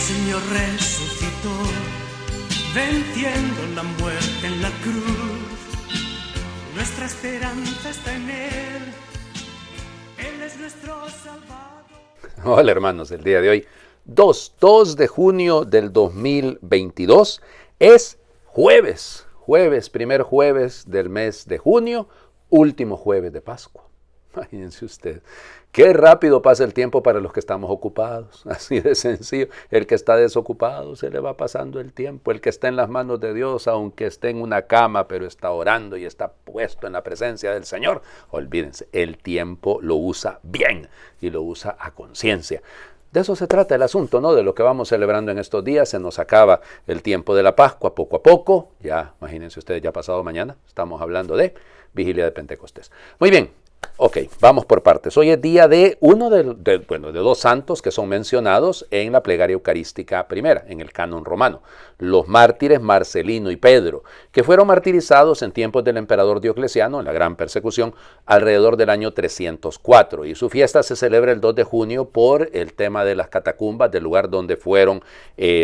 Señor resucitó, venciendo la muerte en la cruz. Nuestra esperanza está en Él, Él es nuestro Salvador. Hola hermanos, el día de hoy, 2 de junio del 2022, es jueves, primer jueves del mes de junio, último jueves de Pascua. Imagínense usted, qué rápido pasa el tiempo para los que estamos ocupados, así de sencillo. El que está desocupado se le va pasando el tiempo, el que está en las manos de Dios, aunque esté en una cama, pero está orando y está puesto en la presencia del Señor, olvídense, el tiempo lo usa bien y lo usa a conciencia. De eso se trata el asunto, ¿no? De lo que vamos celebrando en estos días. Se nos acaba el tiempo de la Pascua poco a poco, ya imagínense ustedes, ya pasado mañana, estamos hablando de Vigilia de Pentecostés. Muy bien. Ok, vamos por partes. Hoy es día de de dos santos que son mencionados en la plegaria eucarística primera, en el canon romano. Los mártires Marcelino y Pedro, que fueron martirizados en tiempos del emperador Diocleciano, en la gran persecución, alrededor del año 304. Y su fiesta se celebra el 2 de junio por el tema de las catacumbas del lugar donde fueron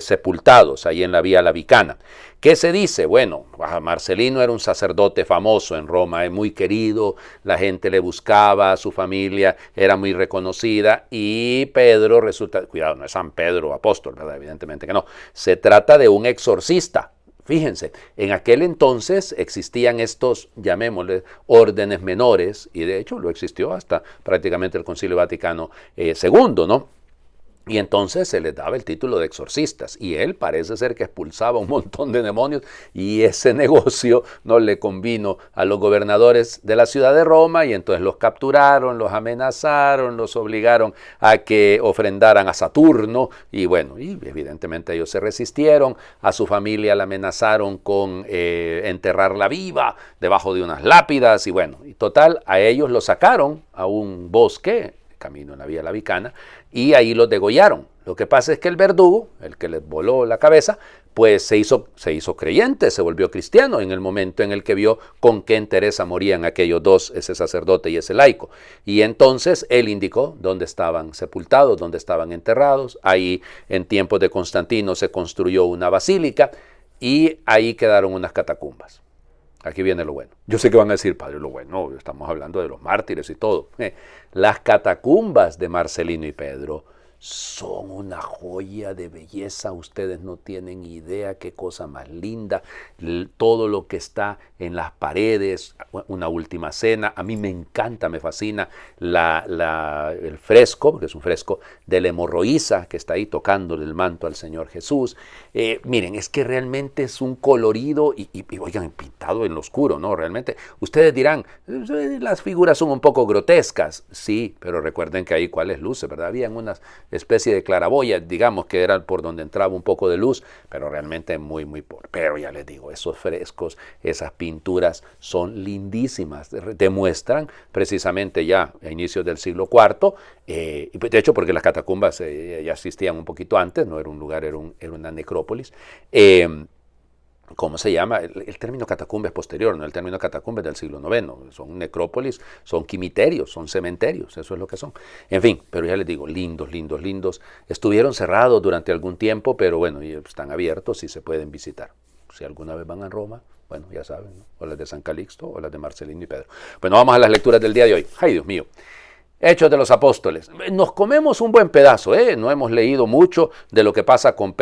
sepultados, ahí en la Vía Lavicana. ¿Qué se dice? Bueno, Marcelino era un sacerdote famoso en Roma, muy querido, la gente le buscaba, su familia era muy reconocida, y Pedro resulta, cuidado, no es San Pedro apóstol, ¿verdad? Evidentemente que no, se trata de un exorcista. Fíjense, en aquel entonces existían estos, llamémosle, órdenes menores, y de hecho lo existió hasta prácticamente el Concilio Vaticano II, ¿no? Y entonces se les daba el título de exorcistas, y él parece ser que expulsaba un montón de demonios, y ese negocio no le convino a los gobernadores de la ciudad de Roma, y entonces los capturaron, los amenazaron, los obligaron a que ofrendaran a Saturno, y bueno, y evidentemente ellos se resistieron. A su familia la amenazaron con enterrarla viva debajo de unas lápidas, y bueno, y total, a ellos los sacaron a un bosque, camino en la Vía Lavicana, y ahí los degollaron. Lo que pasa es que el verdugo, el que les voló la cabeza, pues se hizo creyente, se volvió cristiano en el momento en el que vio con qué entereza morían aquellos dos, ese sacerdote y ese laico. Y entonces él indicó dónde estaban sepultados, dónde estaban enterrados. Ahí en tiempos de Constantino se construyó una basílica y ahí quedaron unas catacumbas. Aquí viene lo bueno. Yo sé que van a decir, padre, lo bueno, estamos hablando de los mártires y todo. Las catacumbas de Marcelino y Pedro son una joya de belleza. Ustedes no tienen idea qué cosa más linda. Todo lo que está en las paredes, una última cena. A mí me encanta, me fascina el fresco, porque es un fresco de la hemorroísa que está ahí tocándole el manto al Señor Jesús. Miren, es que realmente es un colorido y oigan, pintado en lo oscuro, ¿no? Realmente, ustedes dirán, las figuras son un poco grotescas. Sí, pero recuerden que ahí cuáles luces, ¿verdad? Habían unas especie de claraboya, digamos que era por donde entraba un poco de luz, pero realmente muy pobre. Pero ya les digo, esos frescos, esas pinturas son lindísimas, demuestran precisamente ya a inicios del siglo IV, de hecho porque las catacumbas ya existían un poquito antes, no era un lugar, era una necrópolis. ¿Cómo se llama? El término catacumba es posterior, ¿no? El término catacumba es del siglo IX. Son necrópolis, son quimiterios, son cementerios, eso es lo que son. En fin, pero ya les digo, lindos. Estuvieron cerrados durante algún tiempo, pero bueno, están abiertos y se pueden visitar. Si alguna vez van a Roma, bueno, ya saben, ¿no? O las de San Calixto o las de Marcelino y Pedro. Bueno, vamos a las lecturas del día de hoy. ¡Ay, Dios mío! Hechos de los Apóstoles. Nos comemos un buen pedazo, no hemos leído mucho de lo que pasa con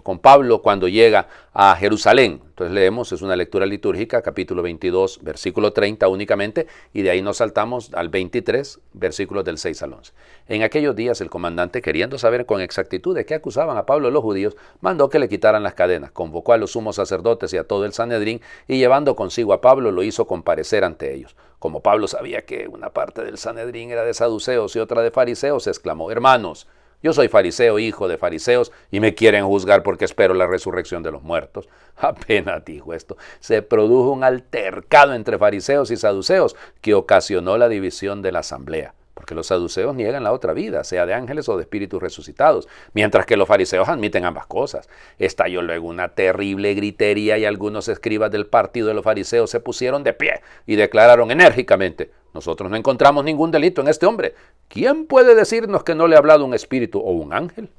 con Pablo cuando llega a Jerusalén. Entonces leemos, es una lectura litúrgica, capítulo 22, versículo 30 únicamente, y de ahí nos saltamos al 23, versículos del 6 al 11. En aquellos días el comandante, queriendo saber con exactitud de qué acusaban a Pablo los judíos, mandó que le quitaran las cadenas, convocó a los sumos sacerdotes y a todo el Sanedrín, y llevando consigo a Pablo lo hizo comparecer ante ellos. Como Pablo sabía que una parte del Sanedrín era de saduceos y otra de fariseos, exclamó: hermanos, yo soy fariseo, hijo de fariseos, y me quieren juzgar porque espero la resurrección de los muertos. Apenas dijo esto, se produjo un altercado entre fariseos y saduceos que ocasionó la división de la asamblea. Porque los saduceos niegan la otra vida, sea de ángeles o de espíritus resucitados, mientras que los fariseos admiten ambas cosas. Estalló luego una terrible gritería y algunos escribas del partido de los fariseos se pusieron de pie y declararon enérgicamente: nosotros no encontramos ningún delito en este hombre. ¿Quién puede decirnos que no le ha hablado un espíritu o un ángel?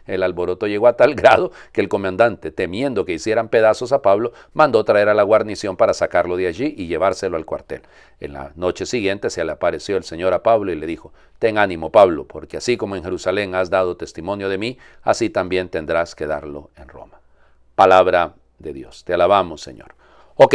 El alboroto llegó a tal grado que el comandante, temiendo que hicieran pedazos a Pablo, mandó traer a la guarnición para sacarlo de allí y llevárselo al cuartel. En la noche siguiente se le apareció el Señor a Pablo y le dijo: ten ánimo, Pablo, porque así como en Jerusalén has dado testimonio de mí, así también tendrás que darlo en Roma. Palabra de Dios. Te alabamos, Señor. Ok.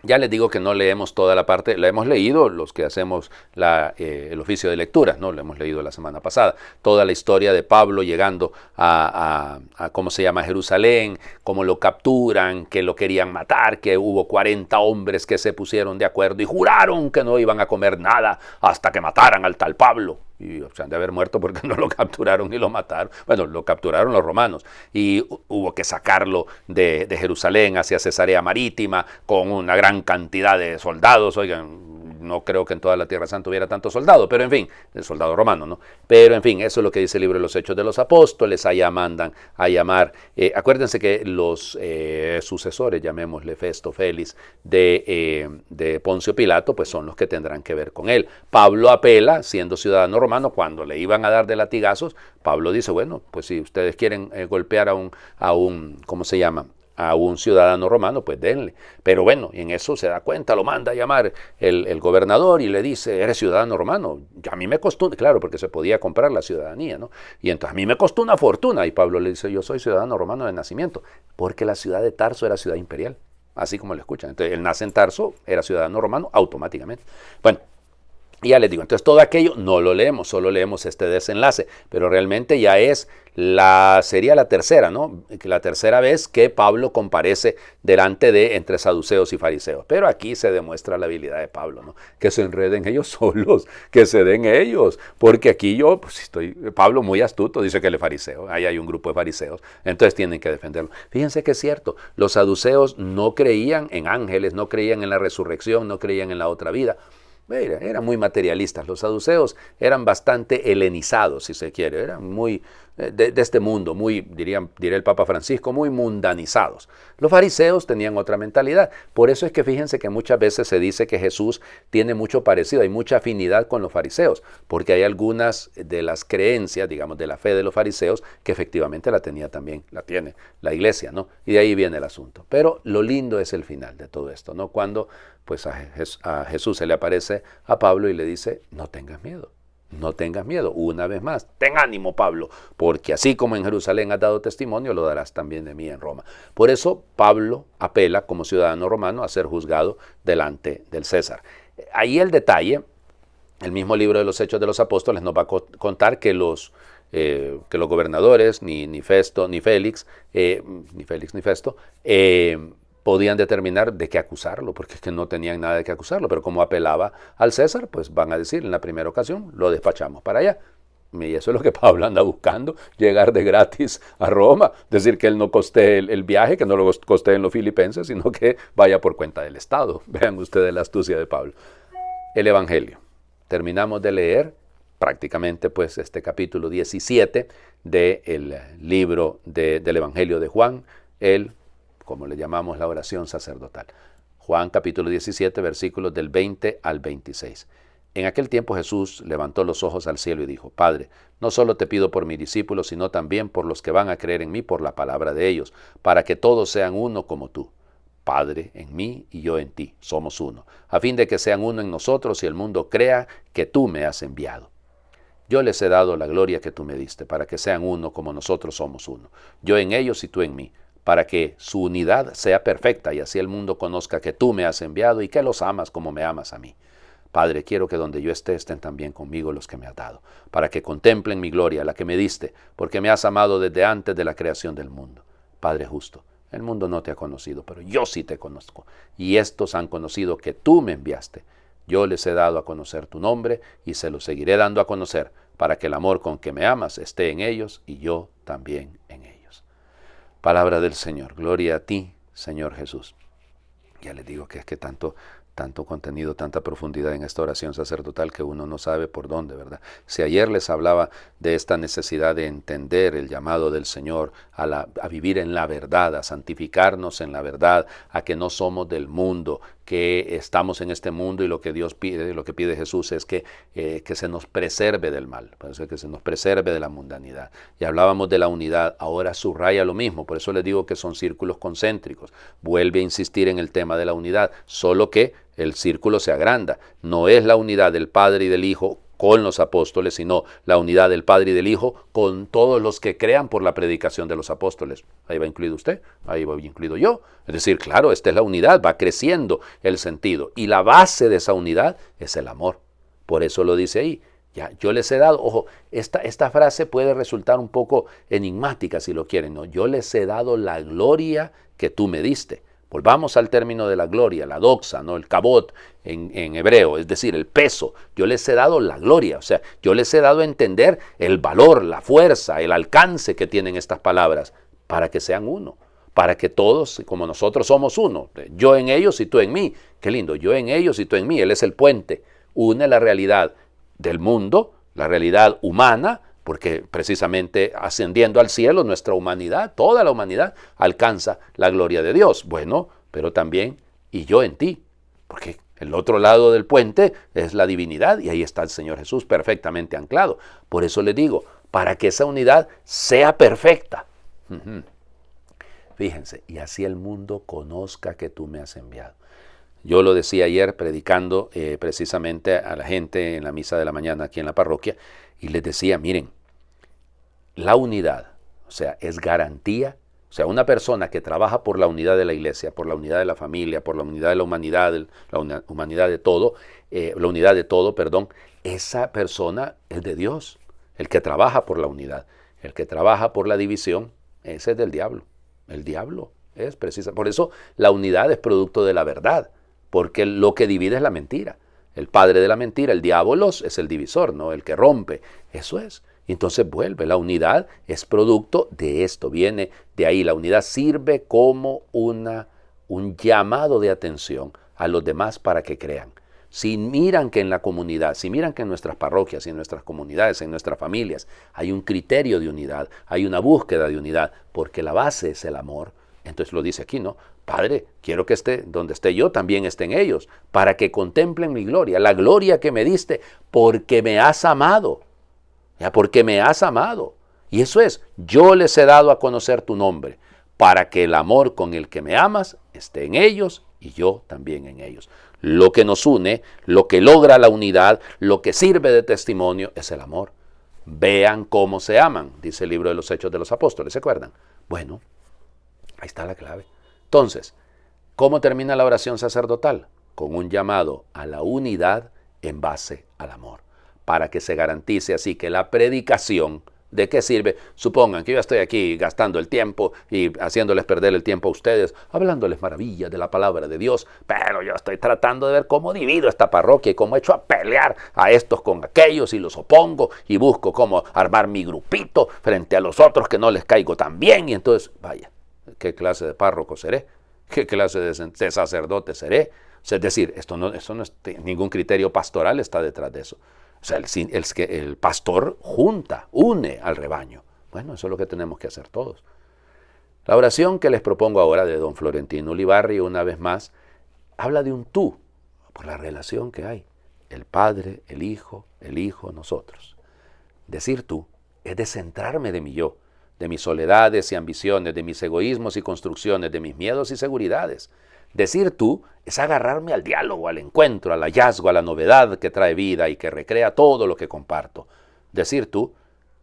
Ya les digo que no leemos toda la parte, la hemos leído los que hacemos el oficio de lectura, ¿no? Lo hemos leído la semana pasada. Toda la historia de Pablo llegando a ¿cómo se llama? Jerusalén, cómo lo capturan, que lo querían matar, que hubo 40 hombres que se pusieron de acuerdo y juraron que no iban a comer nada hasta que mataran al tal Pablo. Y se han de haber muerto porque no lo capturaron ni lo mataron. Bueno, lo capturaron los romanos y hubo que sacarlo de Jerusalén hacia Cesarea Marítima con una gran cantidad de soldados. Oigan, no creo que en toda la Tierra Santa hubiera tantos soldados, pero en fin, el soldado romano, ¿no? Pero en fin, eso es lo que dice el libro de los Hechos de los Apóstoles. Allá mandan a llamar, acuérdense que los sucesores, llamémosle Festo, Félix, de Poncio Pilato, pues son los que tendrán que ver con él. Pablo apela, siendo ciudadano romano, cuando le iban a dar de latigazos, Pablo dice, bueno, pues si ustedes quieren golpear a un, ¿cómo se llama?, a un ciudadano romano, pues denle. Pero bueno, y en eso se da cuenta, lo manda a llamar el gobernador y le dice: eres ciudadano romano. A mí me costó, claro, porque se podía comprar la ciudadanía, ¿no? Y entonces a mí me costó una fortuna. Y Pablo le dice: yo soy ciudadano romano de nacimiento, porque la ciudad de Tarso era ciudad imperial, así como lo escuchan. Entonces él nace en Tarso, era ciudadano romano automáticamente. Bueno, y ya les digo, entonces todo aquello no lo leemos, solo leemos este desenlace, pero realmente ya sería la tercera, ¿no? La tercera vez que Pablo comparece entre saduceos y fariseos. Pero aquí se demuestra la habilidad de Pablo, ¿no? Que se enreden ellos solos, que se den ellos, porque aquí Pablo muy astuto, dice que él es fariseo, ahí hay un grupo de fariseos, entonces tienen que defenderlo. Fíjense que es cierto, los saduceos no creían en ángeles, no creían en la resurrección, no creían en la otra vida. Eran muy materialistas. Los saduceos eran bastante helenizados, si se quiere, eran muy de este mundo, muy, diría el Papa Francisco, muy mundanizados. Los fariseos tenían otra mentalidad. Por eso es que fíjense que muchas veces se dice que Jesús tiene mucho parecido, hay mucha afinidad con los fariseos, porque hay algunas de las creencias, digamos, de la fe de los fariseos, que efectivamente la tiene la iglesia, ¿no? Y de ahí viene el asunto. Pero lo lindo es el final de todo esto, ¿no? Cuando pues a Jesús se le aparece a Pablo y le dice: no tengas miedo. No tengas miedo, una vez más, ten ánimo, Pablo, porque así como en Jerusalén has dado testimonio, lo darás también de mí en Roma. Por eso Pablo apela como ciudadano romano a ser juzgado delante del César. Ahí el detalle, el mismo libro de los Hechos de los Apóstoles nos va a contar que los gobernadores, ni Festo, ni Félix, ni Festo, podían determinar de qué acusarlo, porque es que no tenían nada de qué acusarlo, pero como apelaba al César, pues van a decir, en la primera ocasión lo despachamos para allá. Y eso es lo que Pablo anda buscando, llegar de gratis a Roma, decir que él no costee el viaje, que no lo costee en los filipenses, sino que vaya por cuenta del Estado. Vean ustedes la astucia de Pablo. El Evangelio. Terminamos de leer prácticamente pues este capítulo 17 del libro del Evangelio de Juan, como le llamamos, la oración sacerdotal. Juan capítulo 17, versículos del 20 al 26. En aquel tiempo Jesús levantó los ojos al cielo y dijo: Padre, no solo te pido por mis discípulos, sino también por los que van a creer en mí por la palabra de ellos, para que todos sean uno como tú. Padre en mí y yo en ti, somos uno, a fin de que sean uno en nosotros y el mundo crea que tú me has enviado. Yo les he dado la gloria que tú me diste, para que sean uno como nosotros somos uno, yo en ellos y tú en mí, para que su unidad sea perfecta y así el mundo conozca que tú me has enviado y que los amas como me amas a mí. Padre, quiero que donde yo esté estén también conmigo los que me has dado, para que contemplen mi gloria, la que me diste, porque me has amado desde antes de la creación del mundo. Padre justo, el mundo no te ha conocido, pero yo sí te conozco, y estos han conocido que tú me enviaste. Yo les he dado a conocer tu nombre y se lo seguiré dando a conocer, para que el amor con que me amas esté en ellos y yo también en ellos. Palabra del Señor. Gloria a ti, Señor Jesús. Ya les digo que es que tanto contenido, tanta profundidad en esta oración sacerdotal que uno no sabe por dónde, ¿verdad? Si ayer les hablaba de esta necesidad de entender el llamado del Señor a vivir en la verdad, a santificarnos en la verdad, a que no somos del mundo, que estamos en este mundo y lo que Dios pide, lo que pide Jesús es que se nos preserve del mal, por eso es que se nos preserve de la mundanidad. Y hablábamos de la unidad, ahora subraya lo mismo, por eso les digo que son círculos concéntricos. Vuelve a insistir en el tema de la unidad, solo que el círculo se agranda. No es la unidad del Padre y del Hijo con los apóstoles, sino la unidad del Padre y del Hijo con todos los que crean por la predicación de los apóstoles. Ahí va incluido usted, ahí va incluido yo. Es decir, claro, esta es la unidad, va creciendo el sentido. Y la base de esa unidad es el amor. Por eso lo dice ahí. Ya, yo les he dado, ojo, esta frase puede resultar un poco enigmática si lo quieren, ¿no? Yo les he dado la gloria que tú me diste. Volvamos al término de la gloria, la doxa, ¿no? El kabot en hebreo, es decir, el peso. Yo les he dado la gloria, o sea, yo les he dado a entender el valor, la fuerza, el alcance que tienen estas palabras para que sean uno, para que todos, como nosotros somos uno, yo en ellos y tú en mí. Qué lindo, yo en ellos y tú en mí. Él es el puente, une la realidad del mundo, la realidad humana, porque precisamente ascendiendo al cielo nuestra humanidad, toda la humanidad, alcanza la gloria de Dios. Bueno, pero también y yo en ti, porque el otro lado del puente es la divinidad y ahí está el Señor Jesús perfectamente anclado. Por eso le digo, para que esa unidad sea perfecta. Fíjense, y así el mundo conozca que tú me has enviado. Yo lo decía ayer predicando precisamente a la gente en la misa de la mañana aquí en la parroquia y les decía, miren, la unidad, o sea, es garantía, o sea, una persona que trabaja por la unidad de la iglesia, por la unidad de la familia, por la unidad de la humanidad, humanidad de todo, la unidad de todo, perdón, esa persona es de Dios, el que trabaja por la unidad, el que trabaja por la división, ese es del diablo, el diablo es precisa, por eso la unidad es producto de la verdad, porque lo que divide es la mentira. El padre de la mentira, el diabolos, es el divisor, ¿no? El que rompe. Eso es. Y entonces vuelve. La unidad es producto de esto. Viene de ahí. La unidad sirve como un llamado de atención a los demás para que crean. Si miran que en la comunidad, si miran que en nuestras parroquias, en nuestras comunidades, en nuestras familias, hay un criterio de unidad, hay una búsqueda de unidad, porque la base es el amor. Entonces lo dice aquí, ¿no? Padre, quiero que esté donde esté yo, también estén ellos, para que contemplen mi gloria, la gloria que me diste, porque me has amado, ya, porque me has amado. Y eso es, yo les he dado a conocer tu nombre, para que el amor con el que me amas esté en ellos y yo también en ellos. Lo que nos une, lo que logra la unidad, lo que sirve de testimonio es el amor. Vean cómo se aman, dice el libro de los Hechos de los Apóstoles, ¿se acuerdan? Bueno, ahí está la clave. Entonces, ¿cómo termina la oración sacerdotal? Con un llamado a la unidad en base al amor, para que se garantice así que la predicación, ¿de qué sirve? Supongan que yo estoy aquí gastando el tiempo y haciéndoles perder el tiempo a ustedes, hablándoles maravillas de la palabra de Dios, pero yo estoy tratando de ver cómo divido esta parroquia y cómo echo a pelear a estos con aquellos y los opongo y busco cómo armar mi grupito frente a los otros que no les caigo tan bien y entonces, vaya. ¿Qué clase de párroco seré? ¿Qué clase de sacerdote seré? O sea, es decir, esto no es ningún criterio pastoral está detrás de eso. O sea, el pastor junta, une al rebaño. Bueno, eso es lo que tenemos que hacer todos. La oración que les propongo ahora de don Florentino Ulibarri, una vez más, habla de un tú, por la relación que hay. El Padre, el Hijo, nosotros. Decir tú es descentrarme de mi yo, de mis soledades y ambiciones, de mis egoísmos y construcciones, de mis miedos y seguridades. Decir tú es agarrarme al diálogo, al encuentro, al hallazgo, a la novedad que trae vida y que recrea todo lo que comparto. Decir tú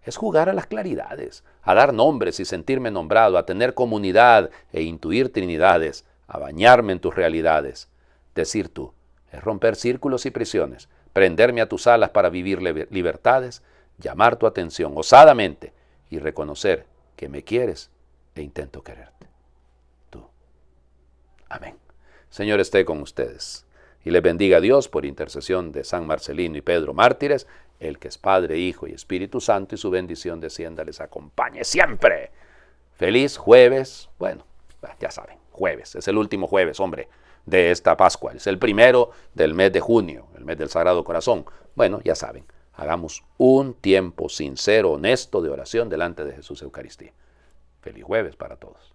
es jugar a las claridades, a dar nombres y sentirme nombrado, a tener comunidad e intuir trinidades, a bañarme en tus realidades. Decir tú es romper círculos y prisiones, prenderme a tus alas para vivir libertades, llamar tu atención osadamente y reconocer que me quieres e intento quererte. Tú. Amén. Señor esté con ustedes y les bendiga a Dios por intercesión de San Marcelino y Pedro mártires, el que es Padre, Hijo y Espíritu Santo, y su bendición descienda, les acompañe siempre. Feliz jueves. Bueno, ya saben, jueves, es el último jueves, hombre, de esta Pascua. Es el primero del mes de junio, el mes del Sagrado Corazón. Bueno, ya saben. Hagamos un tiempo sincero, honesto de oración delante de Jesús Eucaristía. Feliz jueves para todos.